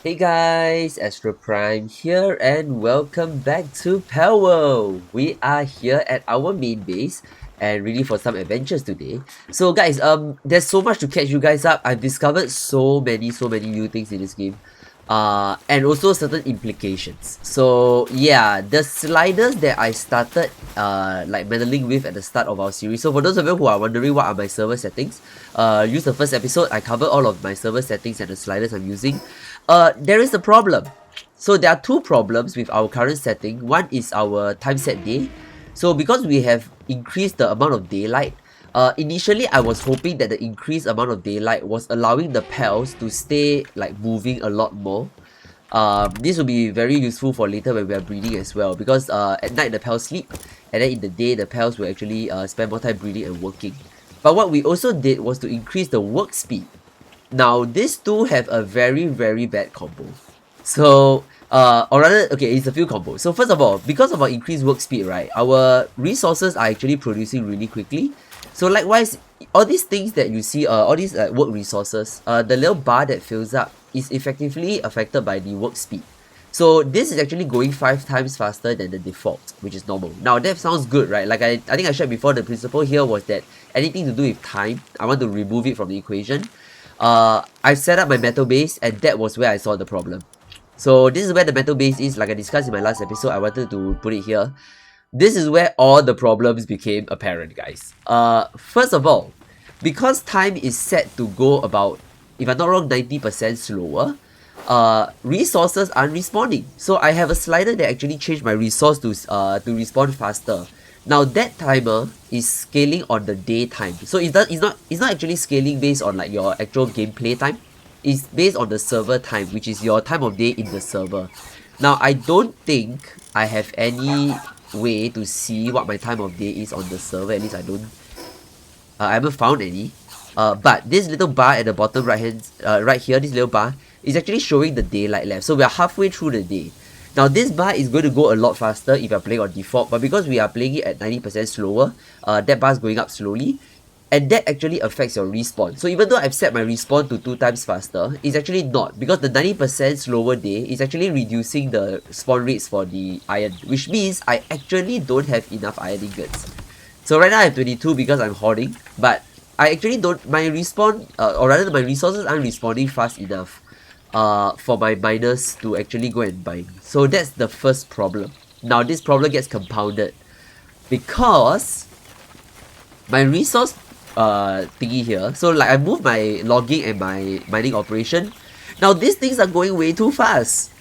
Hey guys, Astro Prime here and welcome back to Palworld. We are here at our main base and really for some adventures today. So guys, there's so much to catch you guys up. I've discovered so many new things in this game. And also certain implications. So yeah, the sliders that I started like meddling with at the start of our series. So for those of you who are wondering what are my server settings, use the first episode. I cover all of my server settings and the sliders I'm using. There is a problem. So there are two problems with our current setting. One is our time set day. So because we have increased the amount of daylight, initially I was hoping that the increased amount of daylight was allowing the pals to stay like moving a lot more. This will be very useful for later when we are breeding as well, because at night the pals sleep and then in the day the pals will actually spend more time breeding and working. But what we also did was to increase the work speed. Now, these two have a very bad combo. So, or rather, okay, it's a few combos. So first of all, because of our increased work speed, right, our resources are actually producing really quickly. So likewise, all these things that you see, all these work resources, the little bar that fills up is effectively affected by the work speed. So this is actually going 5 times faster than the default, which is normal. Now that sounds good, right? Like I think I shared before, the principle here was that anything to do with time, I want to remove it from the equation. I set up my metal base and that was where I saw the problem. So this is where the metal base is, like I discussed in my last episode. I wanted to put it here. This is where all the problems became apparent, guys. First of all, because time is set to go about, if I'm not wrong, 90% slower, resources aren't responding. So I have a slider that actually changed my resource to respond faster. Now that timer is scaling on the daytime. So it's not actually scaling based on like your actual gameplay time. It's based on the server time, which is your time of day in the server. Now I don't think I have any way to see what my time of day is on the server. At least I haven't found any. But this little bar at the bottom right here, this little bar is actually showing the daylight left. So we are halfway through the day. Now this bar is going to go a lot faster if you're playing on default, but because we are playing it at 90% slower, that bar is going up slowly, and that actually affects your respawn. So even though I've set my respawn to 2 times faster, it's actually not, because the 90% slower day is actually reducing the spawn rates for the iron, which means I actually don't have enough iron ingots. So right now I have 22 because I'm hoarding, but I actually don't, my respawn, or rather my resources aren't respawning fast enough for my miners to actually go and mine. So that's the first problem. Now this problem gets compounded because my resource thingy here, so like I moved my logging and my mining operation. Now these things are going way too fast.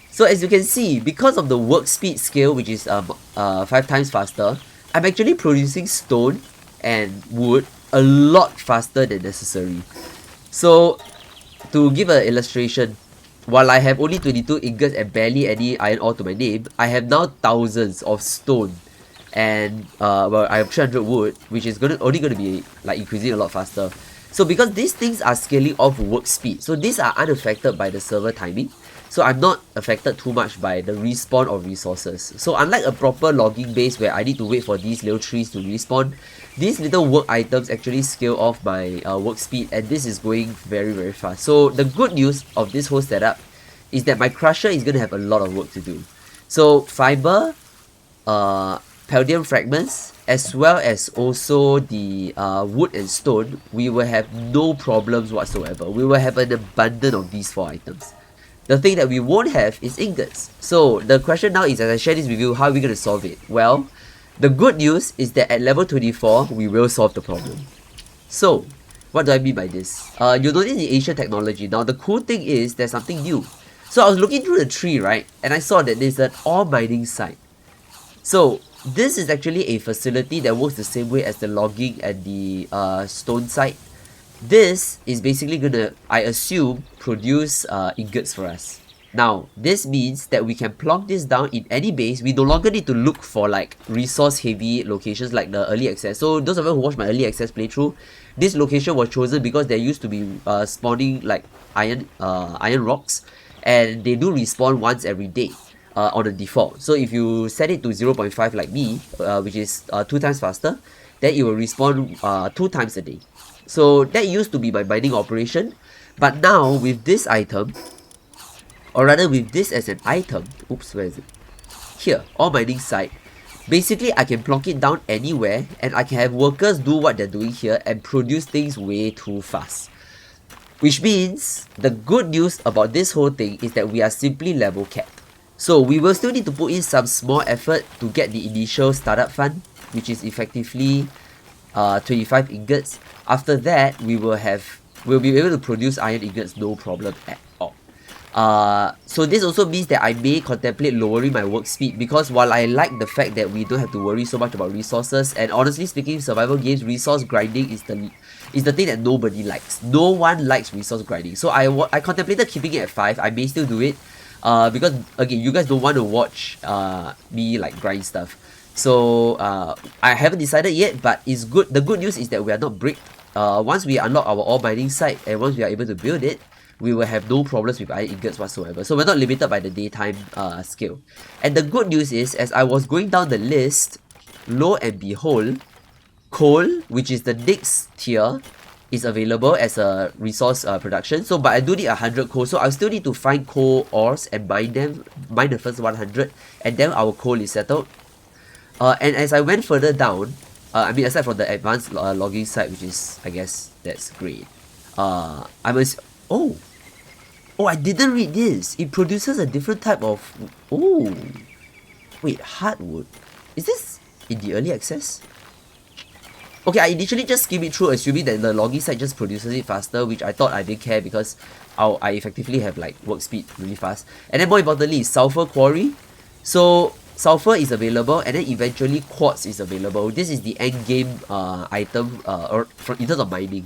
So as you can see, because of the work speed scale, which is 5 times faster, I'm actually producing stone and wood a lot faster than necessary. So to give an illustration, while I have only 22 ingots and barely any iron ore to my name, I have now thousands of stone and well, I have 300 wood, which is only gonna be like increasing a lot faster. So because these things are scaling off work speed, so these are unaffected by the server timing. So I'm not affected too much by the respawn of resources. So unlike a proper logging base where I need to wait for these little trees to respawn, these little work items actually scale off my work speed, and this is going very fast. So the good news of this whole setup is that my crusher is going to have a lot of work to do. So fiber, palladium fragments, as well as also the wood and stone, we will have no problems whatsoever. We will have an abundance of these 4 items. The thing that we won't have is ingots. So the question now is, as I share this with you, how are we going to solve it? Well, the good news is that at level 24, we will solve the problem. So, what do I mean by this? You'll notice the ancient technology. Now, the cool thing is there's something new. So I was looking through the tree, right? And I saw that there's an ore mining site. So this is actually a facility that works the same way as the logging and the stone site. This is basically gonna, I assume, produce ingots for us. Now, this means that we can plonk this down in any base. We no longer need to look for like resource heavy locations like the early access. So those of you who watched my early access playthrough, this location was chosen because there used to be spawning like iron rocks, and they do respawn once every day on the default. So if you set it to 0.5 like me, which is 2 times faster, then it will respawn 2 times a day. So that used to be my mining operation, but now with this item, or rather with this as an item, oops, where is it? Here, ore mining site. Basically, I can plonk it down anywhere and I can have workers do what they're doing here and produce things way too fast. Which means, the good news about this whole thing is that we are simply level capped. So we will still need to put in some small effort to get the initial startup fund, which is effectively 25 ingots. After that, we'll be able to produce iron ingots no problem at all. So this also means that I may contemplate lowering my work speed, because while I like the fact that we don't have to worry so much about resources, and honestly speaking, survival games, resource grinding is the thing that nobody likes. No one likes resource grinding. So I contemplated keeping it at 5. I may still do it. Because again, you guys don't want to watch me like grind stuff. So I haven't decided yet, but it's good. The good news is that we are not bricked. Once we unlock our ore mining site and once we are able to build it, we will have no problems with iron ingots whatsoever. So we're not limited by the daytime scale. And the good news is, as I was going down the list, lo and behold, coal, which is the next tier, is available as a resource production. So, but I do need 100 coal, so I still need to find coal ores and mine the first 100, and then our coal is settled. And as I went further down, I mean, aside from the advanced logging site, which is, I guess, that's great. I didn't read this. It produces a different type of, wait, hardwood. Is this in the early access? Okay, I initially just skimmed it through, assuming that the logging site just produces it faster, which I thought I didn't care because I effectively have like work speed really fast. And then more importantly, sulfur quarry. So sulfur is available, and then eventually quartz is available. This is the end game item in terms of mining.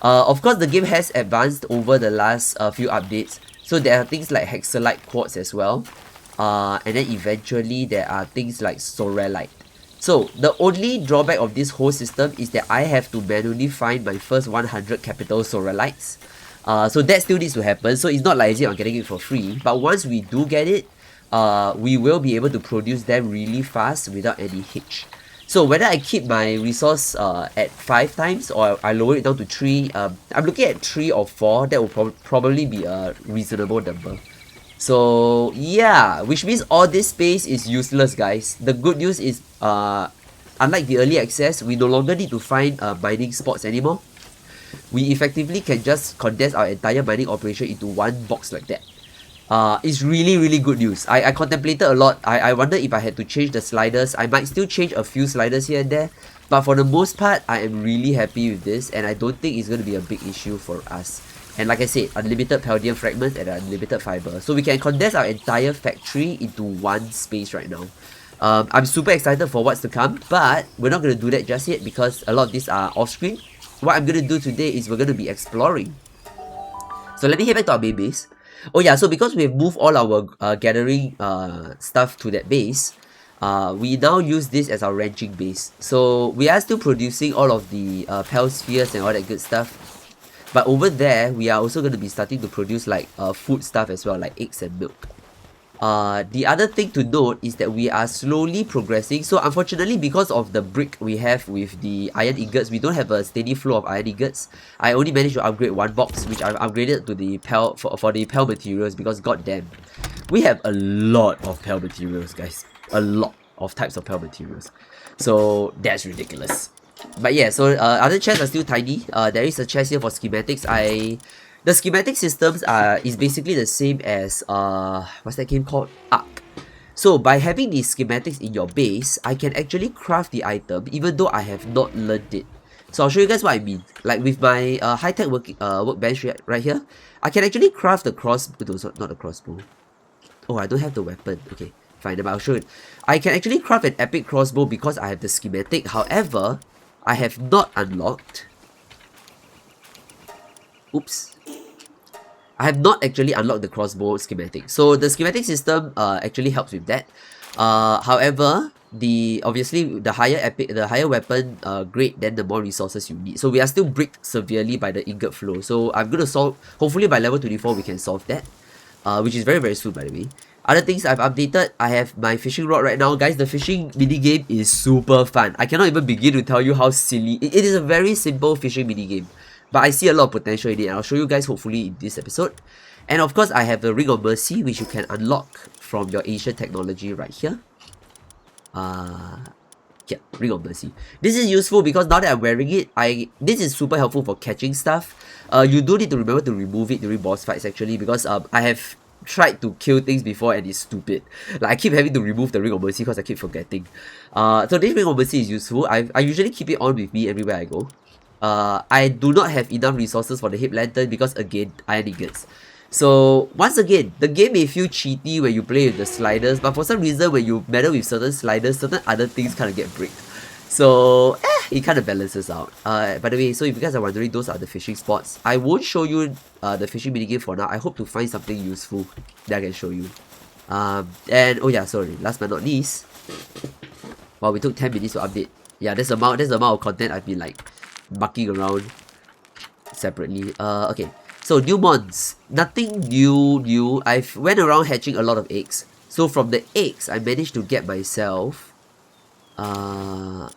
Of course, the game has advanced over the last few updates. So there are things like hexalite quartz as well. And then eventually there are things like sorellite. So the only drawback of this whole system is that I have to manually find my first 100 capital sorellites. So that still needs to happen. So it's not like I'm getting it for free. But once we do get it, we will be able to produce them really fast without any hitch. So whether I keep my resource at 5 times or I lower it down to 3, I'm looking at 3 or 4. That will probably be a reasonable number. So yeah, which means all this space is useless, guys. The good news is, unlike the early access, we no longer need to find mining spots anymore. We effectively can just condense our entire mining operation into one box like that. It's really, really good news. I contemplated a lot. I wonder if I had to change the sliders. I might still change a few sliders here and there. But for the most part, I am really happy with this. And I don't think it's going to be a big issue for us. And like I said, unlimited palladium fragments and unlimited fiber. So we can condense our entire factory into one space right now. I'm super excited for what's to come. But we're not going to do that just yet because a lot of these are off screen. What I'm going to do today is we're going to be exploring. So let me head back to our main base. Oh yeah, so because we've moved all our gathering stuff to that base, we now use this as our ranching base. So we are still producing all of the pal spheres and all that good stuff. But over there, we are also going to be starting to produce like food stuff as well, like eggs and milk. The other thing to note is that we are slowly progressing. So unfortunately, because of the brick we have with the iron ingots, we don't have a steady flow of iron ingots. I only managed to upgrade one box, which I've upgraded to the pal for the pal materials because goddamn, we have a lot of pal materials, guys. A lot of types of pal materials. So that's ridiculous. But yeah, so other chests are still tiny. There is a chest here for schematics. The schematic systems is basically the same as what's that game called? Arc. So by having these schematics in your base, I can actually craft the item even though I have not learned it. So I'll show you guys what I mean. Like with my high-tech workbench right here, I can actually craft the crossbow. No, not the crossbow. Oh, I don't have the weapon. Okay, fine, but I'll show it. I can actually craft an epic crossbow because I have the schematic. However, I have not unlocked. Oops. I have not actually unlocked the crossbow schematic. So the schematic system actually helps with that. However, obviously the higher weapon grade, then the more resources you need. So we are still bricked severely by the ingot flow. So I'm gonna solve. Hopefully by level 24 we can solve that. Which is very, very soon, by the way. Other things I've updated, I have my fishing rod right now. Guys, the fishing minigame is super fun. I cannot even begin to tell you how silly. It is a very simple fishing minigame. But I see a lot of potential in it, and I'll show you guys hopefully in this episode. And of course, I have the Ring of Mercy, which you can unlock from your ancient technology right here. Yeah, Ring of Mercy. This is useful because now that I'm wearing it, this is super helpful for catching stuff. You do need to remember to remove it during boss fights actually, because I have tried to kill things before and it's stupid. Like I keep having to remove the Ring of Mercy because I keep forgetting. So this Ring of Mercy is useful. I usually keep it on with me everywhere I go. I do not have enough resources for the Hip Lantern because again, iron ingots. So once again, the game may feel cheaty when you play with the sliders, but for some reason when you meddle with certain sliders, certain other things kind of get bricked. So it kind of balances out. By the way, so if you guys are wondering, those are the fishing spots. I won't show you the fishing minigame for now. I hope to find something useful that I can show you. And oh yeah, sorry, last but not least, well, we took 10 minutes to update. Yeah, that's the amount of content I've been like mucking around separately. Okay. So new mons, nothing new. I've went around hatching a lot of eggs. So from the eggs, I managed to get myself, was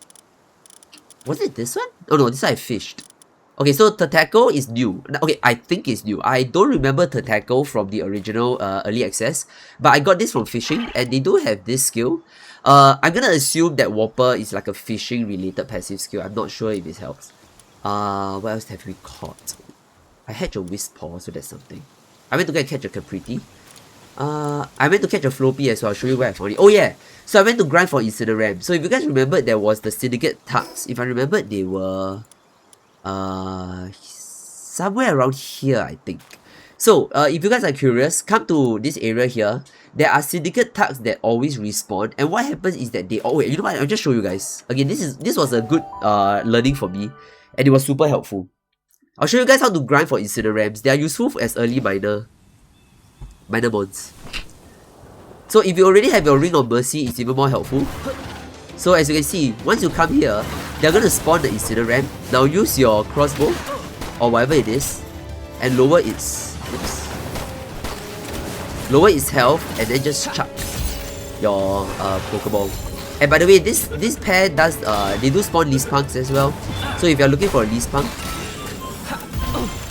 it this one? Oh no, this one I fished. Okay, so Tentacle is new. Okay, I think it's new. I don't remember Tentacle from the original early access, but I got this from fishing, and they do have this skill. I'm gonna assume that Whopper is like a fishing related passive skill. I'm not sure if it helps. What else have we caught? I hatched a Wisp Paw, so that's something. I went to go and catch a Capriti. I went to catch a Floppy as well. I'll show you where I found it. Oh yeah! So I went to grind for Incineram. So if you guys remember, there was the Syndicate Tugs. If I remember, they were somewhere around here, I think. So if you guys are curious, come to this area here. There are Syndicate Tugs that always respawn, and what happens is that they... Oh wait, you know what? I'll just show you guys. Again, this was a good learning for me, and it was super helpful. I'll show you guys how to grind for Incinerams. They are useful as early minor mons. So if you already have your Ring of Mercy, it's even more helpful. So as you can see, once you come here, they're gonna spawn the Incineram. Now use your crossbow, or whatever it is, and lower its... Oops. Lower its health, and then just chuck your Pokeball. And by the way, this pair does, they do spawn Leasepunks as well. So if you're looking for a Leasepunk,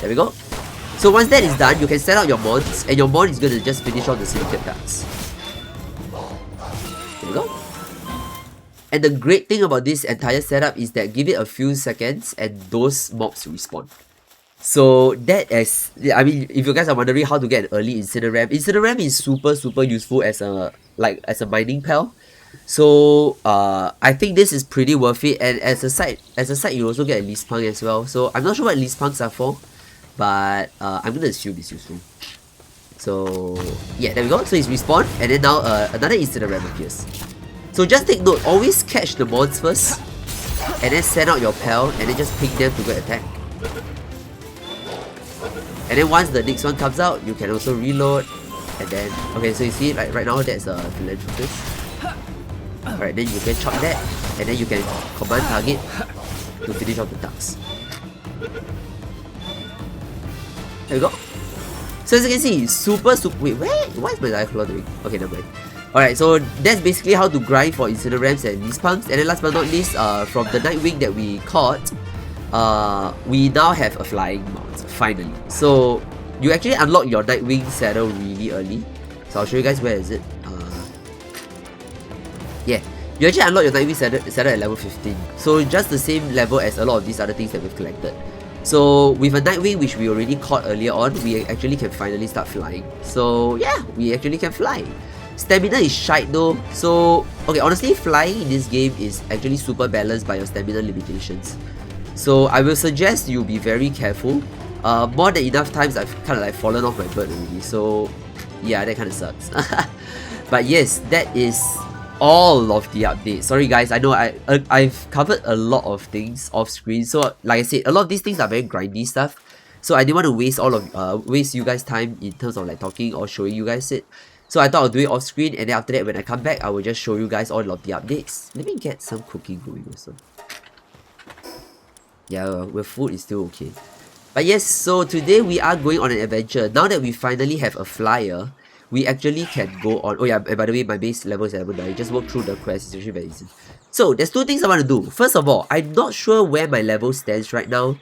there we go. So once that is done, you can set out your mons, and your mon is going to just finish off the Syndicate Tugs. There we go. And the great thing about this entire setup is that give it a few seconds and those mobs respawn. So that is, I mean, if you guys are wondering how to get an early Incineram, Incineram is super useful as a mining pal. So I think this is pretty worth it, and as a side you also get a Leasepunk as well. So I'm not sure what Leasepunks are for, but I'm gonna assume it's useful. So yeah, there we go. So it's respawned, and then now another Incineram appears. So just take note, always catch the mons first, and then send out your pal, and then just ping them to go attack. And then once the next one comes out, you can also reload, and then okay, so you see like right now that's a Philanthropist. Alright, then you can chop that, and then you can command target to finish off the Tugs. There we go. So as you can see, super... Wait, why is my Lifelore doing? Okay, never mind. Alright, so that's basically how to grind for Incinerams and Leasepunks. And then last but not least, from the Nightwing that we caught, we now have a flying mount, finally. So you actually unlock your Nightwing saddle really early. So I'll show you guys where is it. Yeah, you actually unlock your Nightwing saddle at level 15. So just the same level as a lot of these other things that we've collected. So with a Nightwing which we already caught earlier on, we actually can finally start flying. So yeah, we actually can fly. Stamina is shite though. So okay, honestly, flying in this game is actually super balanced by your stamina limitations. So I will suggest you be very careful. More than enough times I've kind of like fallen off my bird already. So yeah, that kind of sucks. But yes, that is all of the updates. Sorry guys, I know I've covered a lot of things off screen. So like I said, a lot of these things are very grindy stuff. So I didn't want to waste you guys time in terms of like talking or showing you guys it. So I thought I'll do it off screen, and then after that when I come back I will just show you guys all of the updates. Let me get some cooking going also. Yeah, with food is still okay. But yes, so today we are going on an adventure. Now that we finally have a flyer, we actually can go on. Oh yeah, and by the way, my base level is level 9. Just work through the quest, it's actually very easy. So there's two things I want to do. First of all, I'm not sure where my level stands right now.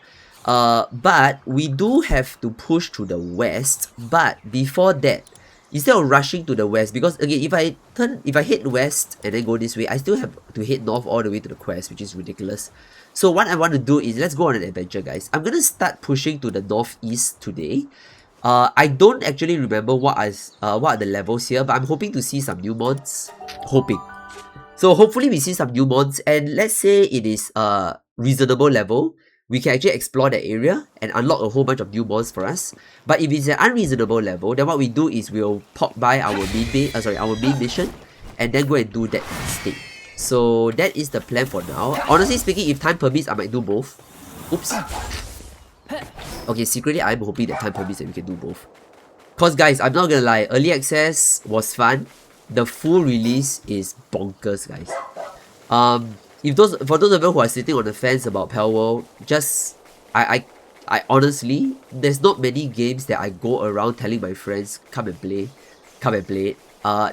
But we do have to push to the west. But before that, instead of rushing to the west, because again, if I head west and then go this way, I still have to head north all the way to the quest, which is ridiculous. So what I want to do is, let's go on an adventure, guys. I'm gonna start pushing to the northeast today. I don't actually remember what are the levels here, but I'm hoping to see some new mods. Hoping. So hopefully we see some new mods, and let's say it is a reasonable level, we can actually explore that area and unlock a whole bunch of new mods for us. But if it's an unreasonable level, then what we do is we'll pop by our main mission, and then go and do that instead. So that is the plan for now. Honestly speaking, if time permits, I might do both. Oops. Okay, secretly I'm hoping that time permits and we can do both. Cause guys, I'm not gonna lie, early access was fun. The full release is bonkers, guys. For those of you who are sitting on the fence about Palworld, just I honestly, there's not many games that I go around telling my friends come and play it.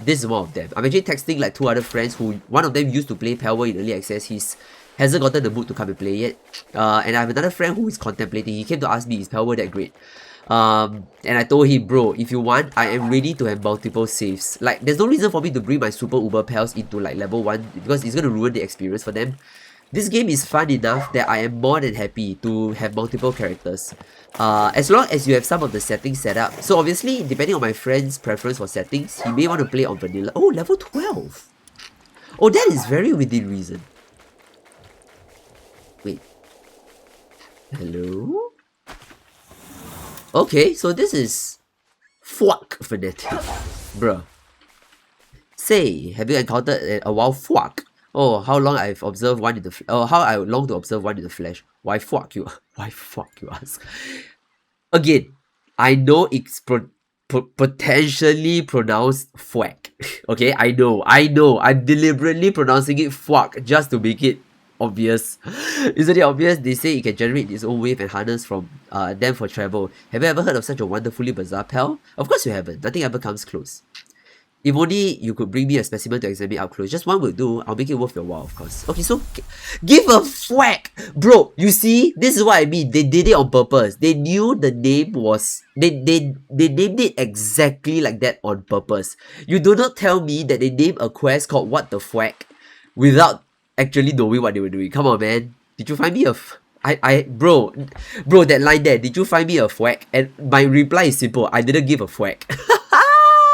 This is one of them. I'm actually texting like 2 other friends who one of them used to play Palworld in early access. He's hasn't gotten the mood to come and play yet. And I have another friend who is contemplating. He came to ask me, is Palworld that great? And I told him, bro, if you want, I am ready to have multiple saves. Like, there's no reason for me to bring my super uber pals into like level 1 because it's gonna ruin the experience for them. This game is fun enough that I am more than happy to have multiple characters. As long as you have some of the settings set up. So obviously, depending on my friend's preference for settings, he may want to play on vanilla. Oh, level 12! Oh, that is very within reason. Wait. Hello? Okay, so this is Fuck Fanatic. Bruh. Say, have you encountered a wild fuck? Oh, how long I've observed one in the how I long to observe one in the flesh. Why fuck you? Why fuck you ask? Again, I know it's potentially pronounced fuck. Okay, I know. I'm deliberately pronouncing it fuck just to make it obvious. Isn't it obvious? They say it can generate its own wave and harness from them for travel. Have you ever heard of such a wonderfully bizarre pal? Of course you haven't. Nothing ever comes close. If only you could bring me a specimen to examine up close. Just one will do. I'll make it worth your while, of course. Okay, so give a whack! Bro, you see? This is what I mean. They did it on purpose. They knew the name was... They named it exactly like that on purpose. You do not tell me that they named a quest called What the Fwack without actually knowing what they were doing. Come on, man. Did you find me a... Bro, that line there. Did you find me a fwack? And my reply is simple. I didn't give a fwack.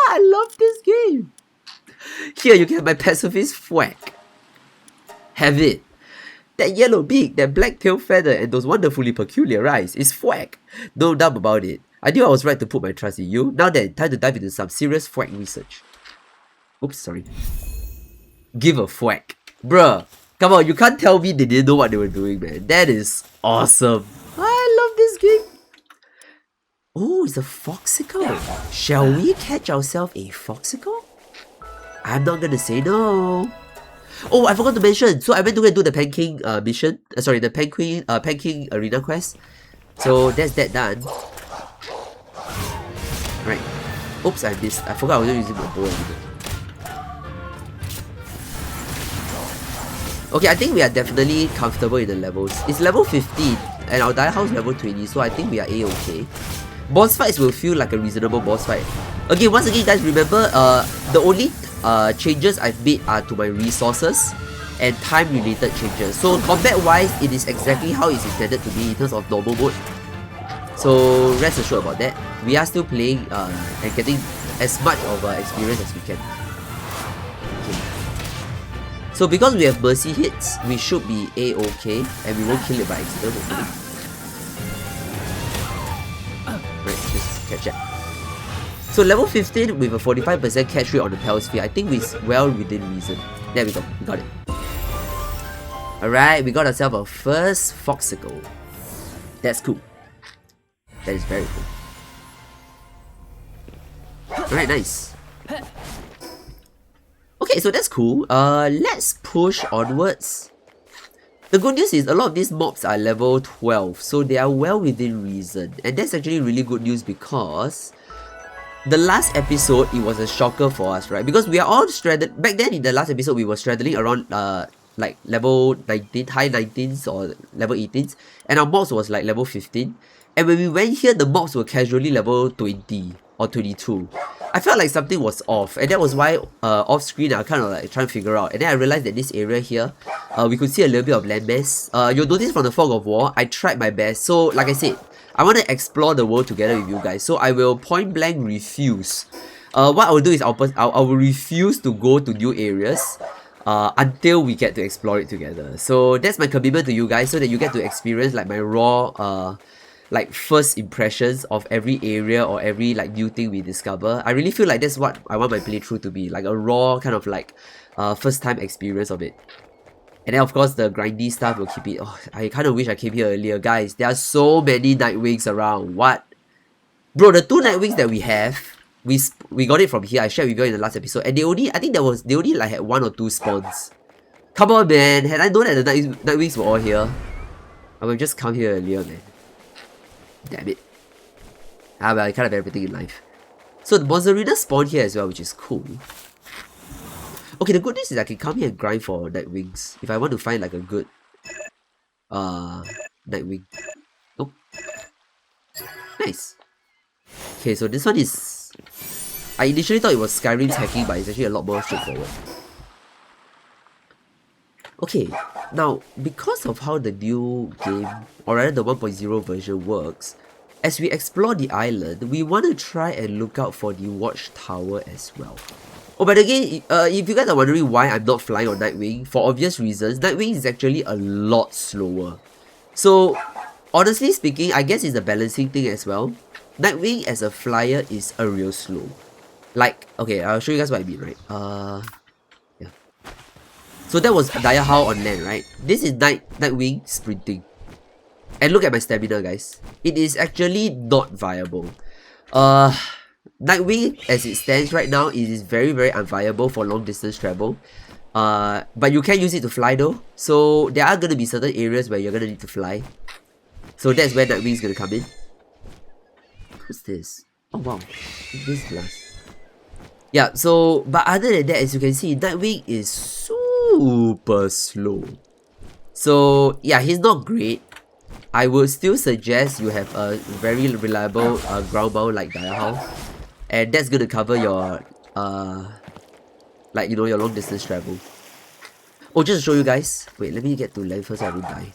I love this game. Here, you can have my pacifist fwack. Have it. That yellow beak, that black tail feather, and those wonderfully peculiar eyes is fwack. No doubt about it. I knew I was right to put my trust in you. Now then, time to dive into some serious fwack research. Oops, sorry. Give a fwack. Bruh, come on, you can't tell me they didn't know what they were doing, man. That is awesome. I love this game. Oh, it's a foxicle. Shall we catch ourselves a foxicle? I'm not gonna say no. Oh, I forgot to mention. So I went to go and do the Panking mission. The Panking arena quest. So that's that done. Right. Oops, I missed. I forgot I was using my bow anymore. Okay, I think we are definitely comfortable in the levels. It's level 15 and our die house level 20, so I think we are A-okay. Boss fights will feel like a reasonable boss fight. Okay, once again guys, remember the only changes I've made are to my resources and time related changes. So combat wise, it is exactly how it's intended to be in terms of normal mode. So rest assured about that. We are still playing and getting as much of experience as we can. Okay. So because we have mercy hits, we should be A-okay and we won't kill it by accident hopefully. Right, just catch it. So level 15 with a 45% catch rate on the Pal Sphere, I think we're well within reason. There we go, we got it. Alright, we got ourselves our first foxicle. That's cool. That is very cool. Alright, nice. Okay, so that's cool. Let's push onwards. The good news is a lot of these mobs are level 12, so they are well within reason. And that's actually really good news because the last episode, it was a shocker for us, right? Because we are all straddled. Back then in the last episode, we were straddling around like level 19, high 19s or level 18s, and our mobs was like level 15. And when we went here, the mobs were casually level 20 or 22. I felt like something was off, and that was why off screen I kind of like trying to figure out. And then I realized that this area here, we could see a little bit of landmass. You'll notice from the fog of war, I tried my best. So like I said, I want to explore the world together with you guys. So I will point blank refuse. What I will do is I will refuse to go to new areas until we get to explore it together. So that's my commitment to you guys, so that you get to experience like my raw like first impressions of every area or every like new thing we discover. I really feel like that's what I want my playthrough to be, like a raw kind of like first time experience of it. And then of course the grindy stuff will keep it. Oh, I kind of wish I came here earlier, guys. There are so many Nightwings around. What? Bro, the 2 Nightwings that we have, we got it from here. I shared with you in the last episode, and they only like had 1 or 2 spawns. Come on, man. Had I known that the Nightwings were all here, I would just come here earlier, man. Damn it. Ah, well, I kind of have everything in life. So the Monsterina spawned here as well, which is cool. Okay, the good news is I can come here and grind for Nightwings if I want to find like a good Nightwing. Nope. Nice. Okay, so this one is, I initially thought it was Skyrim's hacking, but it's actually a lot more straightforward. Okay, now because of how the new game, or rather the 1.0 version works, as we explore the island, we want to try and look out for the watchtower as well. Oh, but again, if you guys are wondering why I'm not flying on Nightwing, for obvious reasons, Nightwing is actually a lot slower. So, honestly speaking, I guess it's a balancing thing as well. Nightwing as a flyer is a real slow. Like, okay, I'll show you guys what I mean, right? Yeah. So that was Dire Howl on land, right? This is Nightwing sprinting. And look at my stamina, guys. It is actually not viable. Nightwing, as it stands right now, it is very, very unviable for long distance travel. But you can use it to fly though. So there are gonna be certain areas where you're gonna need to fly. So that's where Nightwing is gonna come in. What's this? Oh wow, this glass. Yeah, so, but other than that, as you can see, Nightwing is super slow. So yeah, he's not great. I would still suggest you have a very reliable ground mount like Dire Howl. And that's gonna cover your, like, you know, your long distance travel. Oh, just to show you guys. Wait, let me get to land first so I don't die.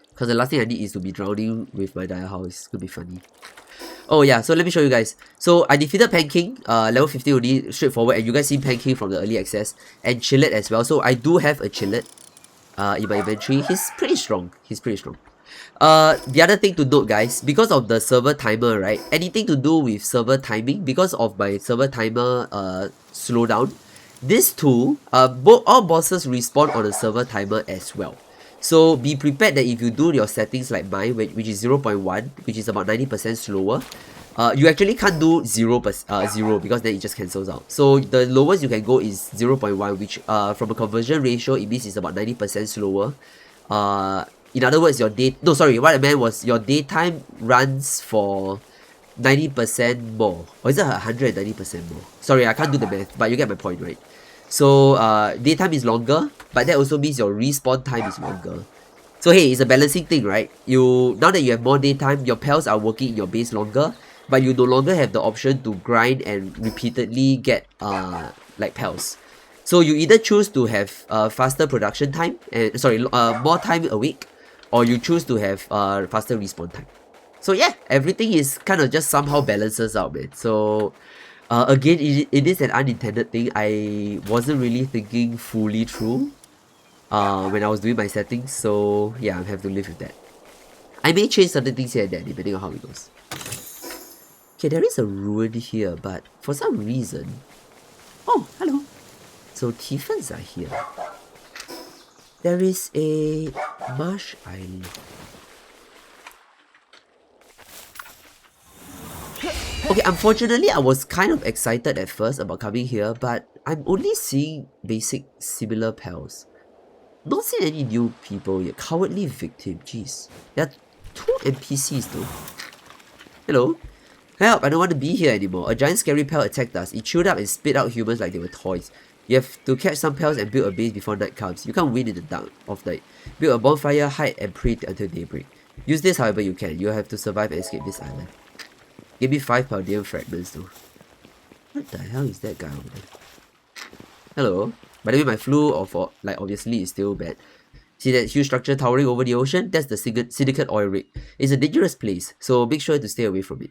Because the last thing I need is to be drowning with my Dire Howl. It's gonna be funny. Oh yeah, so let me show you guys. So I defeated Pan King, level 50 only, straightforward. And you guys seen Pan King from the early access. And Chillet as well. So I do have a Chillet in my inventory. He's pretty strong. The other thing to note, guys, because of the server timer, right? Anything to do with server timing, because of my server timer slowdown, this too, all bosses respawn on the server timer as well. So be prepared that if you do your settings like mine, which is 0.1, which is about 90% slower, you actually can't do 0 because then it just cancels out. So the lowest you can go is 0.1, which from a conversion ratio, it means it's about 90% slower. In other words, what I meant was your daytime runs for 90% more. Or is it 190% more? Sorry, I can't do the math, but you get my point, right? So daytime is longer, but that also means your respawn time is longer. So hey, it's a balancing thing, right? Now that you have more daytime, your pals are working in your base longer, but you no longer have the option to grind and repeatedly get like pals. So you either choose to have faster production time, and more time awake, or you choose to have faster respawn time. So yeah, everything is kind of just somehow balances out, man. So again, it is an unintended thing. I wasn't really thinking fully through when I was doing my settings. So yeah, I have to live with that. I may change certain things here and there depending on how it goes. Okay, there is a ruin here, but for some reason... Oh, hello. So Tiefens are here. There is a marsh island. Okay, unfortunately, I was kind of excited at first about coming here, but I'm only seeing basic similar pals. Not seeing any new people yet. Cowardly victim, jeez. There are 2 NPCs though. Hello? Help, I don't want to be here anymore. A giant scary pal attacked us. It chewed up and spit out humans like they were toys. You have to catch some pals and build a base before night comes. You can't win in the dark of night. Build a bonfire, hide and pray until daybreak. Use this however you can. You have to survive and escape this island. Give me 5 Paldean fragments though. What the hell is that guy over there? Hello. By the way, my flu obviously is still bad. See that huge structure towering over the ocean? That's the Syndicate oil rig. It's a dangerous place, so make sure to stay away from it.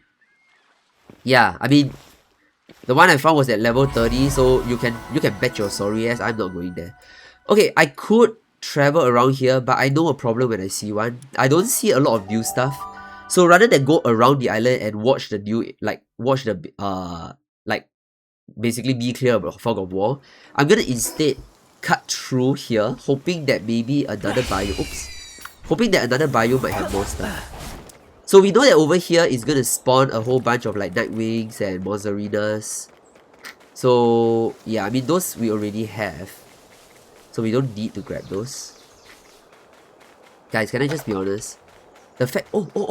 Yeah, I mean, the one I found was at level 30, so you can bet your sorry ass I'm not going there. Okay, I could travel around here, but I know a problem when I see one. I don't see a lot of new stuff. So rather than go around the island and watch the new, basically be clear about fog of war, I'm gonna instead cut through here, hoping that maybe another biome might have more stuff. So we know that over here is gonna spawn a whole bunch of like Nightwings and Monzarinas. So yeah, I mean those we already have, so we don't need to grab those. Guys, can I just be honest? The fact,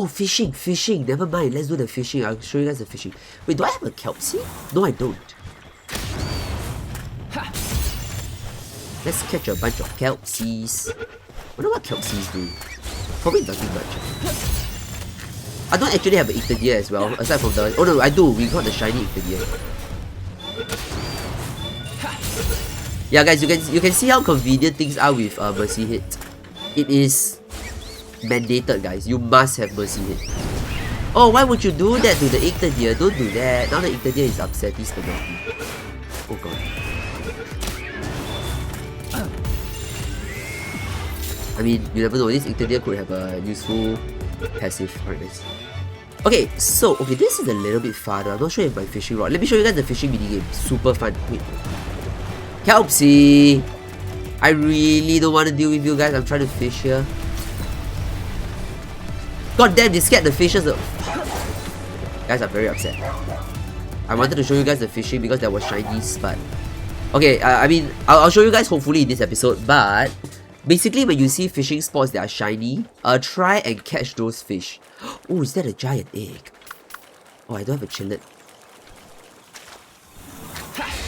fishing, never mind, let's do the fishing. I'll show you guys the fishing. Wait, do I have a kelp seed? No, I don't. Let's catch a bunch of kelp seeds. Wonder what kelp seeds do. Probably nothing much. I don't actually have an Icthadia as well, aside from the... Oh no, I do, we got the shiny Icthadia. Yeah guys, you can see how convenient things are with Mercy Hit. It is mandated, guys. You must have Mercy Hit. Oh, why would you do that to the Icthadia? Don't do that. Now the Icthadia is upsetty spaghetti. Oh god. I mean, you never know, this Icthadia could have a useful passive. Alright, nice. Okay, so, this is a little bit farther. I'm not sure if my fishing rod. Let me show you guys the fishing minigame. Super fun. Wait. Kelpsy! I really don't want to deal with you guys. I'm trying to fish here. God damn, they scared the fishes. Guys, I'm very upset. I wanted to show you guys the fishing because there was shinies, but... Okay, I mean, I'll show you guys hopefully in this episode, but... Basically, when you see fishing spots that are shiny, try and catch those fish. Oh, is that a giant egg? Oh, I don't have a chillet.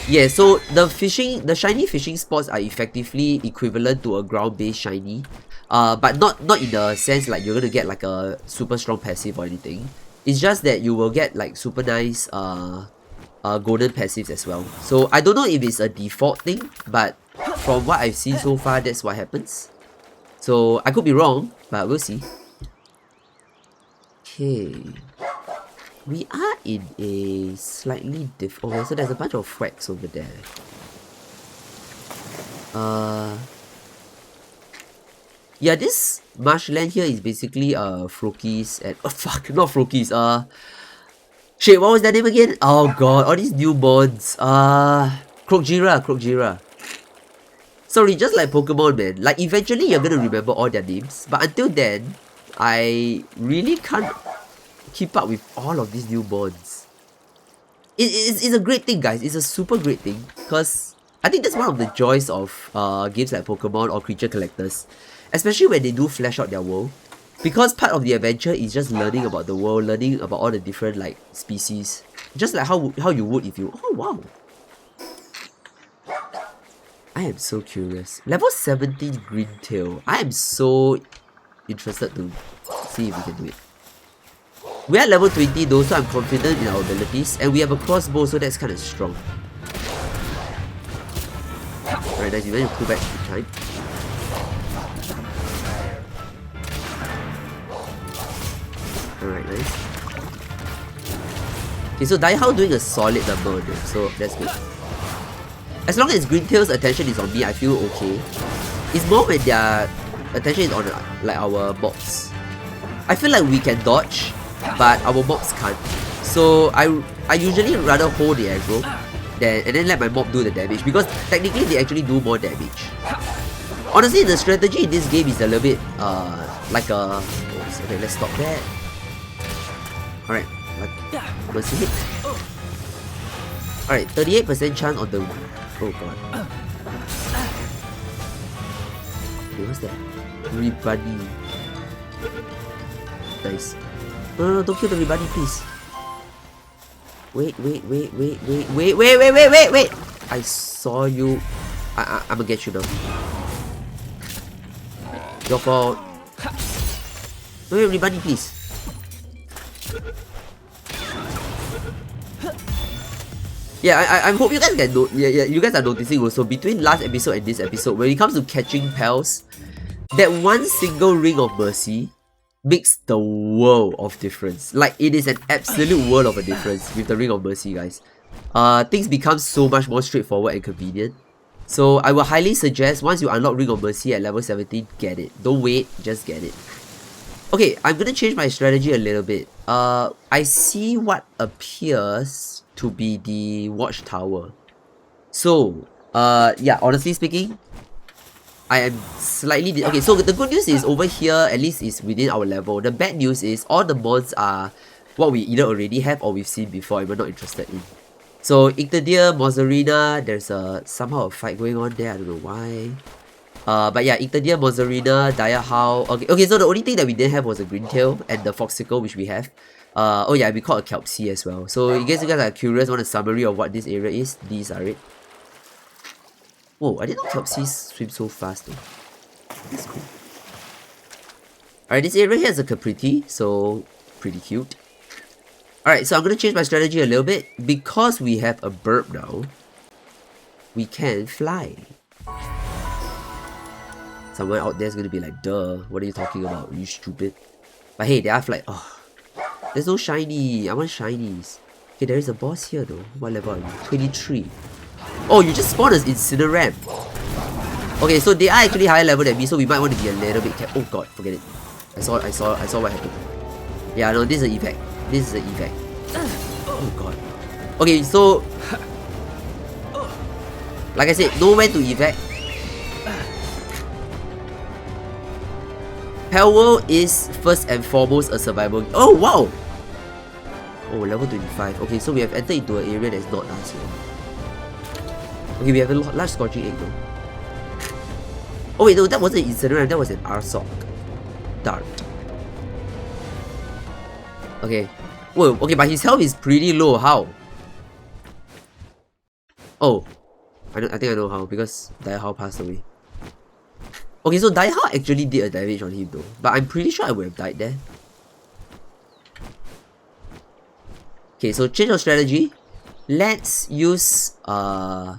Yeah, so the shiny fishing spots are effectively equivalent to a ground-based shiny. But not in the sense like you're gonna get like a super strong passive or anything. It's just that you will get like super nice golden passives as well. So I don't know if it's a default thing, but from what I've seen so far, that's what happens. So I could be wrong, but we'll see. Okay. We are in a slightly different... Oh, so there's a bunch of fracks over there. Yeah, this marshland here is basically Frokies and... Oh fuck, not Frokies, shit, what was that name again? Oh god, all these new mods. Krokjira. Sorry, just like Pokemon, man. Like, eventually you're gonna remember all their names. But until then, I really can't keep up with all of these new mods. It's a great thing, guys. It's a super great thing. Because I think that's one of the joys of games like Pokemon or creature collectors. Especially when they do flesh out their world. Because part of the adventure is just learning about the world, learning about all the different like species. Just like how you would if you... Oh wow. I am so curious. Level 17 Greentail. I am so interested to see if we can do it. We are level 20 though, so I'm confident in our abilities. And we have a crossbow, so that's kind of strong. Alright, nice. You managed to pull back in time. Alright, nice. Okay, so Daihao doing a solid number on them, so that's good. As long as Greentail's attention is on me, I feel okay. It's more when their attention is on like our mobs. I feel like we can dodge, but our mobs can't. So I usually rather hold the aggro and then let my mob do the damage, because technically they actually do more damage. Honestly, the strategy in this game is a little bit like a... Okay, let's stop that. Alright, mercy hit. Alright, 38% chance on the... Oh god. Okay, what's that? Rebuddy. Nice. No, don't kill the rebuddy, please. Wait. I saw you. I'm gonna get you now. Your fault. Wait, buddy, please. Yeah, I hope you guys can you guys are noticing also between last episode and this episode, when it comes to catching pals, that one single ring of mercy makes the world of difference. Like, it is an absolute world of a difference with the ring of mercy, guys. Things become so much more straightforward and convenient. So I will highly suggest, once you unlock ring of mercy at level 17, get it. Don't wait, just get it. Okay, I'm gonna change my strategy a little bit. I see what appears to be the watchtower. So, yeah, honestly speaking, I am slightly... Okay, so the good news is over here, at least is within our level. The bad news is all the mods are what we either already have or we've seen before and we're not interested in. So, Ictadir, Mozzarina, there's somehow a fight going on there, I don't know why. But yeah, Ictadir, Mozzarina, Dire Howl. Okay, so the only thing that we didn't have was a Greentail and the Foxicle, which we have. Oh yeah, we caught a Kelpsie as well. So in case you guys are curious, want a summary of what this area is, these are it. Whoa, I didn't know Kelpsies swim so fast though. That's cool. Alright, this area here has a Capriti, so pretty cute. Alright, so I'm gonna change my strategy a little bit. Because we have a burp now, we can fly. Someone out there is gonna be like, duh, what are you talking about? Are you stupid? But hey, they are like, oh, there's no shiny. I want shinies. Okay, there is a boss here though. What level are you? 23. Oh, you just spawned us Incineram. Okay, so they are actually higher level than me, so we might want to be a little bit careful. Oh god, forget it. I saw what happened. Yeah, no, this is an effect. This is an effect. Oh god. Okay, so like I said, know when to evac. Palworld is first and foremost a survival. Oh wow! Oh, level 25. Okay, so we have entered into an area that's not us. Okay, we have a large scorching egg though. Oh wait, no, that wasn't an Incineram, that was an Arsok Dart. Okay. Whoa, okay, but his health is pretty low. How? Oh, I think I know how, because Diehao passed away. Okay, so Diehao actually did a damage on him though, but I'm pretty sure I would have died there. Okay, so change of strategy. Let's use our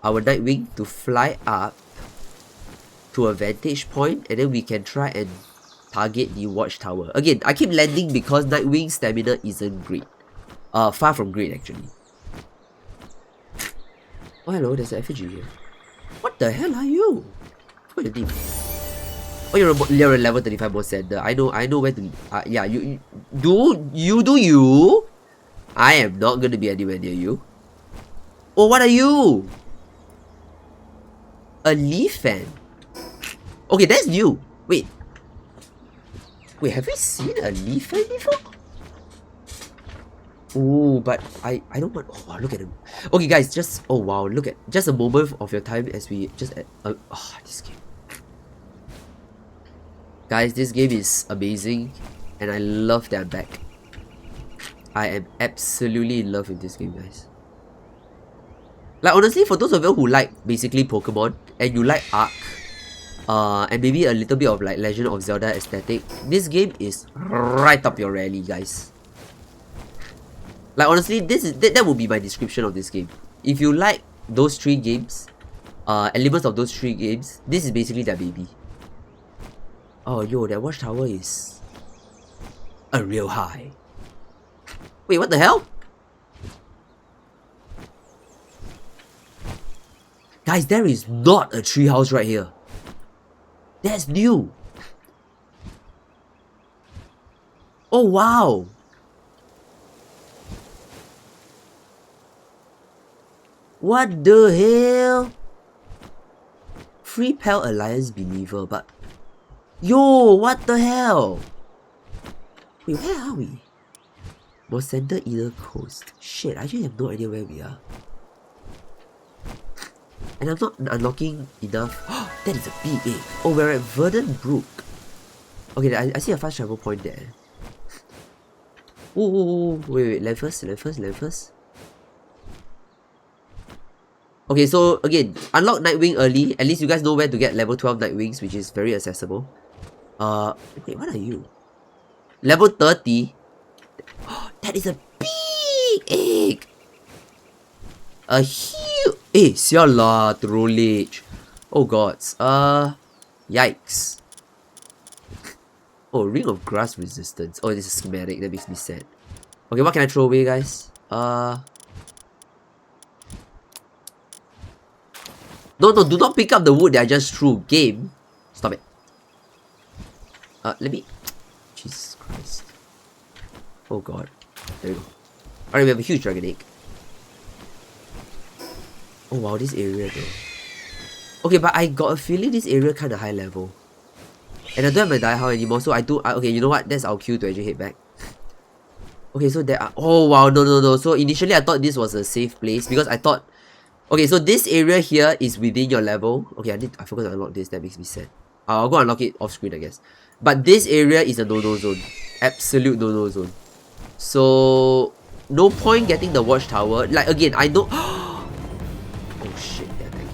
Nightwing to fly up to a vantage point, and then we can try and target the watchtower. Again, I keep landing because Nightwing's stamina isn't great. Far from great actually. Oh hello, there's an effigy here. What the hell are you? What's your name? Oh, you're a level 35 boss sender. I know where to. Yeah, you do you. I am not gonna be anywhere near you. Oh, what are you? A leaf fan. Okay, that's new. Wait, have we seen a leaf fan before? Oh, but I don't want. Oh wow, look at him. Okay, guys, just oh wow, look at just a moment of your time as we just this game. Guys, this game is amazing, and I love that I'm back. I am absolutely in love with this game, guys. Like honestly, for those of you who like basically Pokemon and you like Ark, and maybe a little bit of like Legend of Zelda aesthetic, this game is right up your alley, guys. Like honestly, that would be my description of this game. If you like those three games, elements of those three games, this is basically their baby. Oh yo, that watchtower is a real high. Wait, what the hell? Guys, there is not a treehouse right here. That's new. Oh wow. What the hell? Free Pal Alliance believer, but yo, what the hell? Wait, where are we? Most center either coast. Shit, I actually have no idea where we are. And I'm not unlocking enough. That is a big egg. Oh, we're at Verdant Brook. Okay, I see a fast travel point there. Oh, wait, land first. Okay, so again, unlock Nightwing early. At least you guys know where to get level 12 Nightwings, which is very accessible. Wait, what are you? Level 30? That is a big egg! A huge... sial lah, trollage. Oh gods. Yikes. Oh, Ring of Grass Resistance. Oh, this is schematic. That makes me sad. Okay, what can I throw away, guys? No, do not pick up the wood that I just threw. Game. Stop it. Let me... Jesus Christ. Oh god. There we go. Alright, we have a huge dragon egg. Oh wow, this area though. Okay, but I got a feeling this area kinda high level. And I don't have my die hard anymore, so okay, you know what? That's our cue to actually head back. Okay, so there are... Oh wow, no. So initially I thought this was a safe place because I thought... Okay, so this area here is within your level. Okay, I forgot to unlock this. That makes me sad. I'll go unlock it off screen, I guess. But this area is a no-no zone. Absolute no-no zone. So... No point getting the watchtower. Like, again, I know... Oh shit, they're attacking.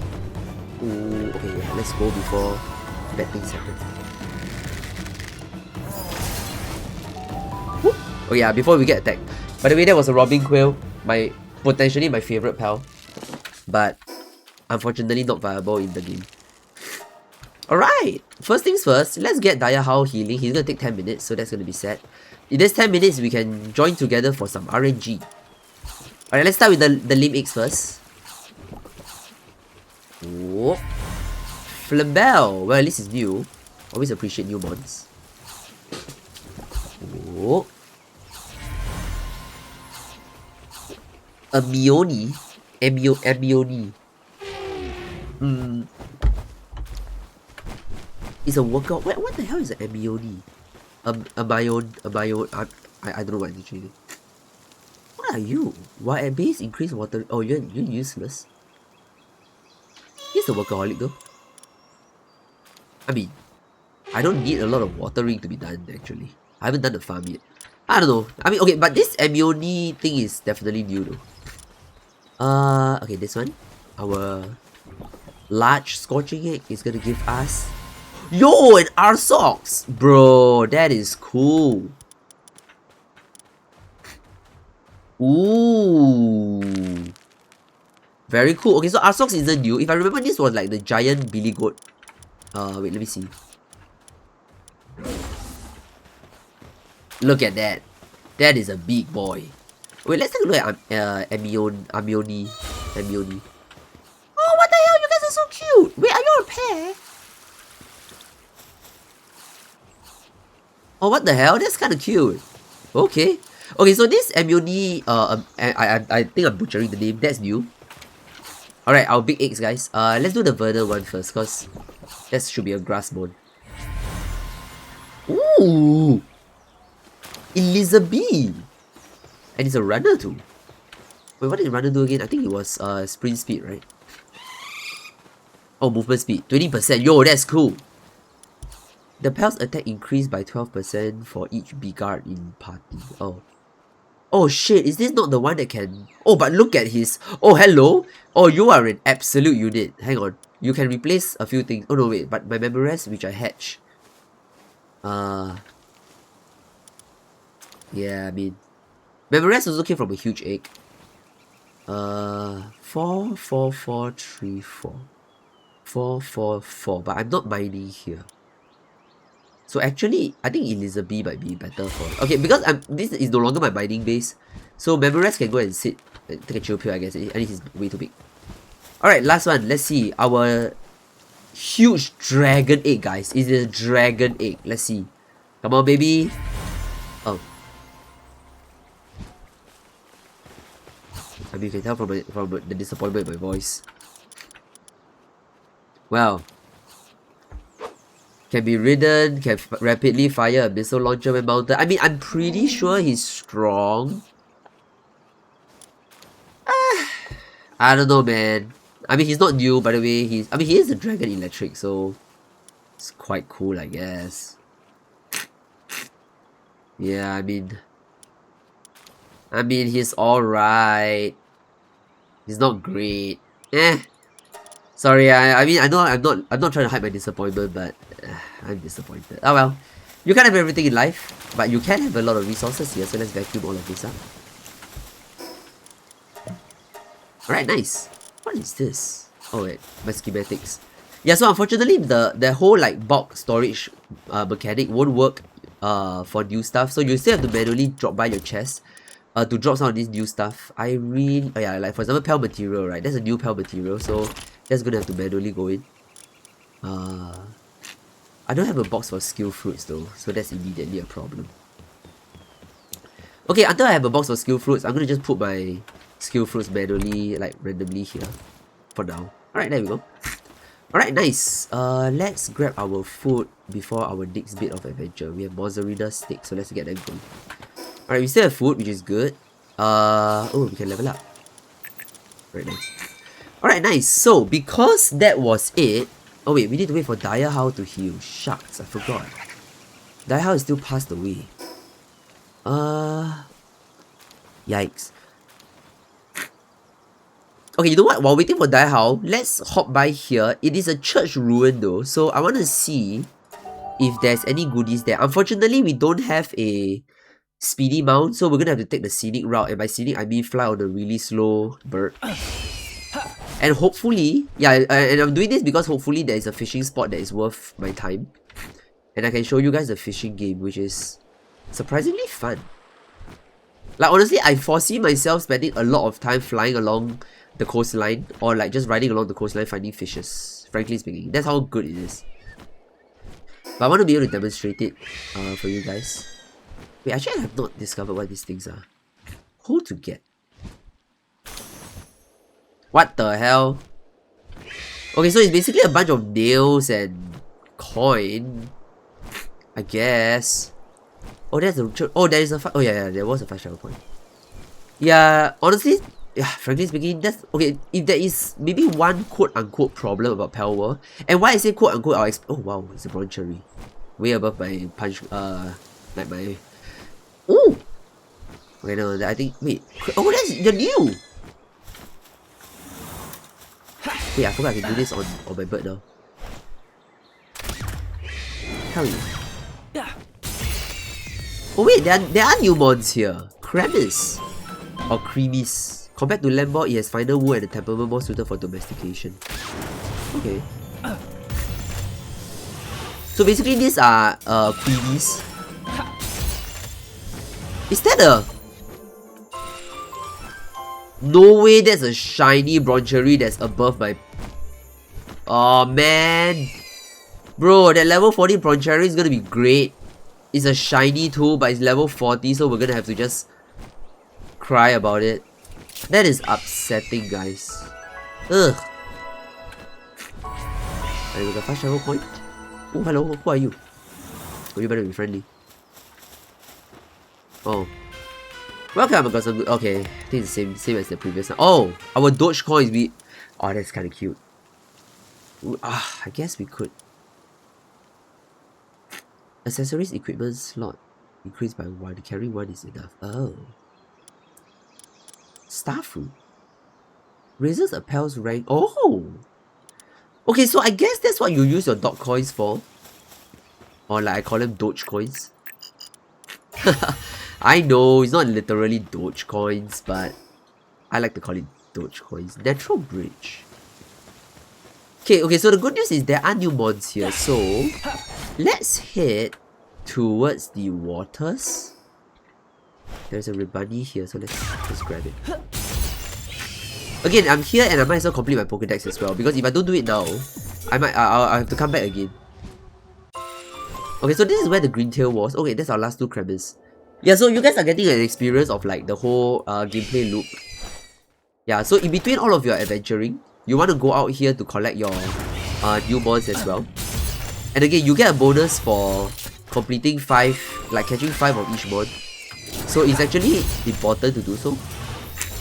Ooh, okay, yeah, let's go before bad things happen. Woo! Oh yeah, before we get attacked. By the way, that was a Robin Quail. Potentially my favorite pal. But unfortunately not viable in the game. Alright, first things first, let's get Dire Howl healing. He's gonna take 10 minutes, so that's gonna be sad. In this 10 minutes, we can join together for some RNG. Alright, let's start with the Limb Eggs first. Whoop. Flambell, well at least it's new. Always appreciate new mods. Whoop. Amioni. Amioni. It's a workout. What the hell is an Amioni? I don't know what it's actually. What are you? Why at base increase water? Oh, you're useless. He's a workaholic though. I mean, I don't need a lot of watering to be done actually. I haven't done the farm yet. I don't know. I mean, okay, but this Amioni thing is definitely new though. Okay, this one. Our large scorching egg is gonna give us... Yo, an Arsox! Bro, that is cool. Ooh. Very cool. Okay, so Arsox isn't new. If I remember, this was like the giant billy goat. Wait, let me see. Look at that. That is a big boy. Wait, let's take a look at Amioni. Oh, what the hell? You guys are so cute. Wait, are you a pair? Oh, what the hell? That's kind of cute. Okay. Okay, so this Amioni, I think I'm butchering the name. That's new. Alright, our big eggs, guys. Let's do the Vernal one first, because that should be a grass mode. Ooh! Elizabeth! And it's a runner too. Wait, what did runner do again? I think it was sprint speed, right? Oh, movement speed. 20%. Yo, that's cool. The Pal's attack increased by 12% for each B-guard in party. Oh. Oh shit, is this not the one that can... Oh, but look at his... Oh, hello? Oh, you are an absolute unit. Hang on. You can replace a few things. Oh no, wait. But my Memorest, which I hatch. Yeah, I mean... Memorest also came from a huge egg. 4, 4, 4, 3, 4. 4, 4, 4. But I'm not mining here. So actually, I think Elizabeth might be better for... Okay, because this is no longer my mining base. So Memorest can go and sit and take a chill pill, I guess. At least he's way too big. Alright, last one. Let's see. Our huge dragon egg, guys. Is it a dragon egg? Let's see. Come on, baby. Oh. I mean, you can tell from the disappointment in my voice. Well. Can be ridden, can rapidly fire a missile launcher when mounted. I mean, I'm pretty sure he's strong. I don't know, man. I mean, he's not new, by the way. He is a dragon electric, so it's quite cool, I guess. Yeah, I mean, he's alright. He's not great. Eh. Sorry, I mean I know I'm not trying to hide my disappointment, but I'm disappointed. Oh well. You can't have everything in life, but you can have a lot of resources here, so let's vacuum all of this up. Alright, nice. What is this? Oh wait, my schematics. Yeah, so unfortunately the whole like bulk storage mechanic won't work for new stuff. So you still have to manually drop by your chest to drop some of this new stuff. I really yeah, like for example Pel material, right? That's a new Pel material, so that's gonna have to manually go in. I don't have a box for skill fruits though, so that's immediately a problem. Okay, until I have a box for skill fruits, I'm gonna just put my skill fruits manually, like randomly here for now. Alright, there we go. Alright, nice. Let's grab our food before our next bit of adventure. We have mozzarella sticks, so let's get them going. Alright, we still have food, which is good. Oh, we can level up. Alright, nice. Alright, nice. So, because that was it... Oh wait, we need to wait for Diahao to heal. Shucks, I forgot. Diahao is still passed away. Yikes. Okay, you know what? While waiting for Diahao, let's hop by here. It is a church ruin though, so I want to see if there's any goodies there. Unfortunately, we don't have a speedy mount, so we're gonna have to take the scenic route. And by scenic, I mean fly on a really slow bird. And hopefully, yeah, and I'm doing this because hopefully there is a fishing spot that is worth my time. And I can show you guys the fishing game, which is surprisingly fun. Like honestly, I foresee myself spending a lot of time flying along the coastline or like just riding along the coastline finding fishes, frankly speaking. That's how good it is. But I want to be able to demonstrate it for you guys. Wait, actually I have not discovered what these things are. Hold to get. What the hell? Okay, so it's basically a bunch of nails and coin, I guess. Oh, there's a... Oh, there is a... Oh, yeah, there was a fast travel point. Yeah, honestly, yeah, frankly speaking, that's... Okay, if there is maybe one quote-unquote problem about Palworld, and why I say quote-unquote, I'll explain... Oh, wow, it's a bronze cherry. Way above my punch... like my... Ooh! Okay, no, I think... Wait. Oh, that's... They're new! Wait, I forgot I can do this on my bird now. Hell yeah. Oh wait, there are new mons here. Cremis. Or Creamies. Compared to Lambor, it has finer wool and a temperament more suited for domestication. Okay. So basically these are Creamies. Is that a... No way that's a shiny bronzery that's above my... Oh man! Bro, that level 40 bronzery is gonna be great. It's a shiny too, but it's level 40, so we're gonna have to just cry about it. That is upsetting, guys. Ugh. I got a fast travel point. Oh, hello, who are you? Oh, you better be friendly. Oh. Welcome, I got some good. Okay, I think it's the same as the previous one. Oh, our Doge coins. Oh, that's kind of cute. I guess we could. Accessories equipment slot increased by 1. Carrying 1 is enough. Oh. Starfruit. Raises a Pel's rank. Oh! Okay, so I guess that's what you use your dog coins for. Or like I call them Doge coins. I know, it's not literally Doge coins, but I like to call it Doge coins. Natural Bridge. Okay, so the good news is there are new mods here, so let's head towards the waters. There's a Ribani here, so let's grab it. Again, I'm here and I might as well complete my Pokédex as well, because if I don't do it now, I'll have to come back again. Okay, so this is where the green tail was. Okay, that's our last 2 Kremis. Yeah, so you guys are getting an experience of like the whole gameplay loop. Yeah, so in between all of your adventuring, you want to go out here to collect your new mons as well. And again, you get a bonus for completing 5, like catching 5 of each mon. So it's actually important to do so.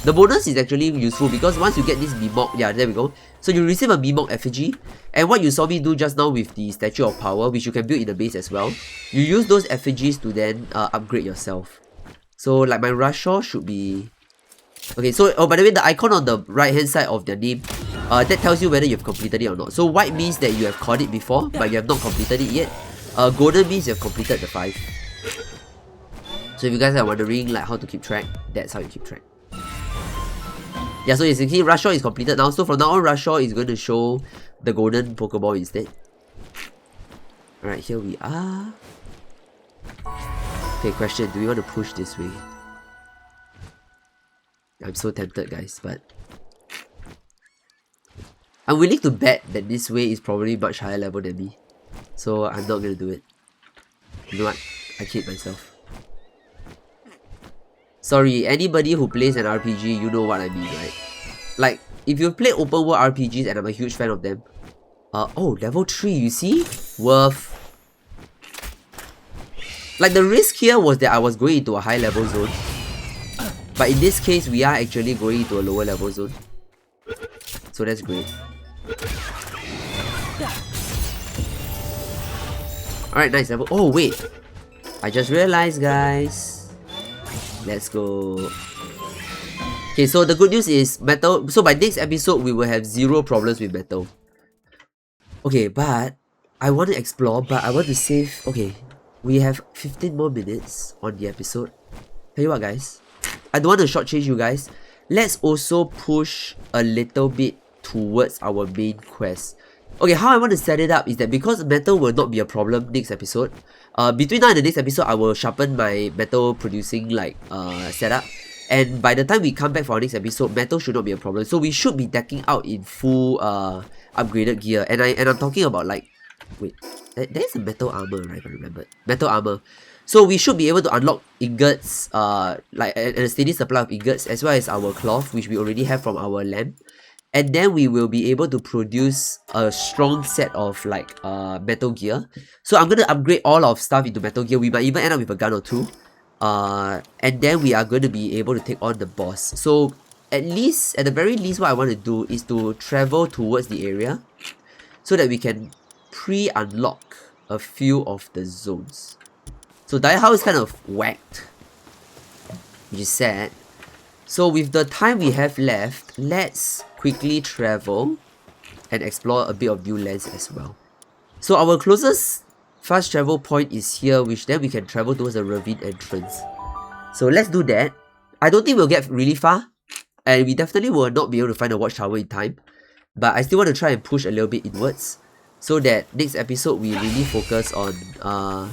The bonus is actually useful because once you get this Mimok, yeah, there we go. So you receive a Mimok effigy. And what you saw me do just now with the Statue of Power, which you can build in the base as well, you use those effigies to then upgrade yourself. So like my Rushaw should be... Okay, so, oh, by the way, the icon on the right hand side of their name that tells you whether you've completed it or not. So white means that you have caught it before, but you have not completed it yet. Golden means you have completed the 5. So if you guys are wondering like how to keep track, that's how you keep track. Yeah, so as you can see, Rush Shore is completed now. So from now on, Rush Shore is going to show the golden Pokeball instead. Alright, here we are. Okay, question, do we want to push this way? I'm so tempted, guys, but I'm willing to bet that this way is probably much higher level than me. So I'm not gonna do it. You know what? I kid myself. Sorry, anybody who plays an RPG, you know what I mean, right? Like, if you play open world RPGs, and I'm a huge fan of them. Oh, level 3, you see? Worth. Like, the risk here was that I was going into a high level zone. But in this case, we are actually going into a lower level zone. So that's great. Alright, nice level. Oh, wait. I just realized, guys. Let's go. Okay, so the good news is metal. So by next episode, we will have 0 problems with metal. Okay, but I want to explore, but I want to save. Okay, we have 15 more minutes on the episode. Tell you what, guys. I don't want to shortchange you guys. Let's also push a little bit towards our main quest. Okay, how I want to set it up is that because metal will not be a problem next episode, between now and the next episode, I will sharpen my metal producing like setup. And by the time we come back for our next episode, metal should not be a problem. So we should be decking out in full upgraded gear. And I'm talking about like, wait, there's a metal armor, right? If I remember, metal armor. So we should be able to unlock ingots, like a steady supply of ingots, as well as our cloth, which we already have from our lamp. And then we will be able to produce a strong set of like metal gear. So I'm gonna upgrade all of stuff into metal gear. We might even end up with a gun or 2. And then we are going to be able to take on the boss. So at the very least, what I want to do is to travel towards the area so that we can pre-unlock a few of the zones. So Daiha is kind of whacked, which is sad. So with the time we have left, let's quickly travel and explore a bit of new lands as well. So our closest fast travel point is here, which then we can travel towards the ravine entrance. So let's do that. I don't think we'll get really far, and we definitely will not be able to find a watchtower in time. But I still want to try and push a little bit inwards, so that next episode we really focus on